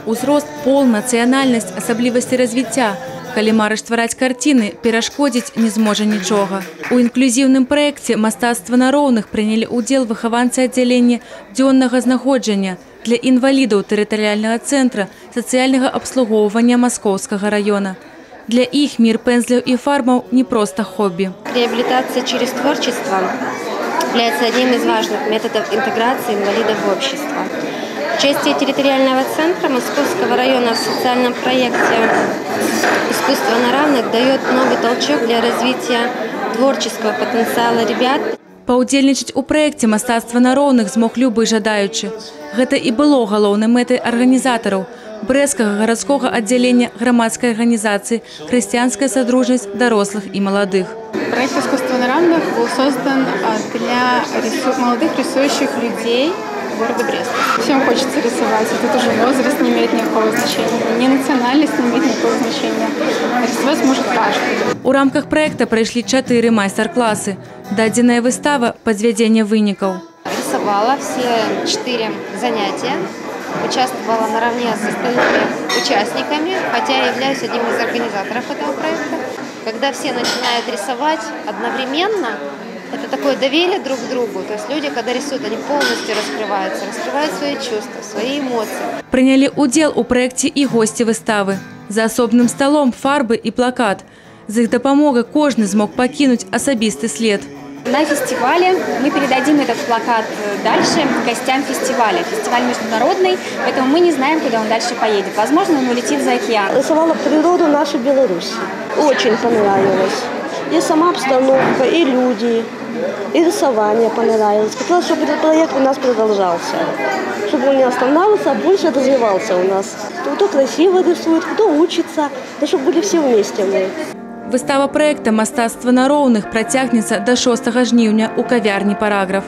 Узрост, пол, нацыянальнасць, асаблівасці развіцця. Калі марыш ствараць карціны, перашкодзіць не зможа нічога. У інклюзіўным праекце «Мастацтва на роўных» прынялі ўдзел выхаванцы аддзялення дзённага знаходжання для інвалідаў тэрытарыяльнага цэнтра сацыяльнага абслугоўвання Маскоўскага района. Для іх мір пензляў і фарбаў не просто хобби. Реабилитация через творчество является одним из важных методов интеграции инвалидов в общество. Участие территориального центра Московского района в социальном проекте «Искусство на равных» дает новый толчок для развития творческого потенциала ребят. Паўдзельнічаць у праекце «Мастацтва на роўных» змог любы жадаючы. Гэта і было галоўнай мэтай арганізатараў Брэсцкага гарадскога аддзялення грамадскай арганізацыі «Хрысціянская содружнасць дарослых и молодых». Проект «Искусство на равных» был создан для молодых рисующих людей города Бреста. Всем хочется рисовать, и тут уже возраст не имеет никакого значения, ни национальность не имеет никакого значения. Рисовать может каждый. У рамках проекта пройшли 4 майстар-классы. Дадзеная выстава «Падвядзенне вынікаў». Рисовала все 4 занятия, участвовала наравне с остальными участниками, хотя являюсь одним из организаторов этого проекта. Когда все начинают рисовать одновременно, это такое доверие друг к другу. То есть люди, когда рисуют, они полностью раскрываются свои чувства, свои эмоции. Прыняли удзел у проекте и гости выставы. За асобным столом фарбы и плакат. За их дапамогай кожны змог пакінуць асабісты след. На фестивале мы передадим этот плакат дальше гостям фестиваля. Фестиваль международный, поэтому мы не знаем, куда он дальше поедет. Возможно, он улетит за океан. Рисовала природу нашей Беларуси. Очень понравилось. И сама обстановка, и люди, и рисование понравилось. Хотелось, чтобы этот проект у нас продолжался. Чтобы он не останавливался, а больше развивался у нас. Кто красиво рисует, кто учится, да чтобы были все вместе мы. Выстава проекта «Мастацтва на роўных» працягнецца до 6 жніўня у кавярні «Параграф».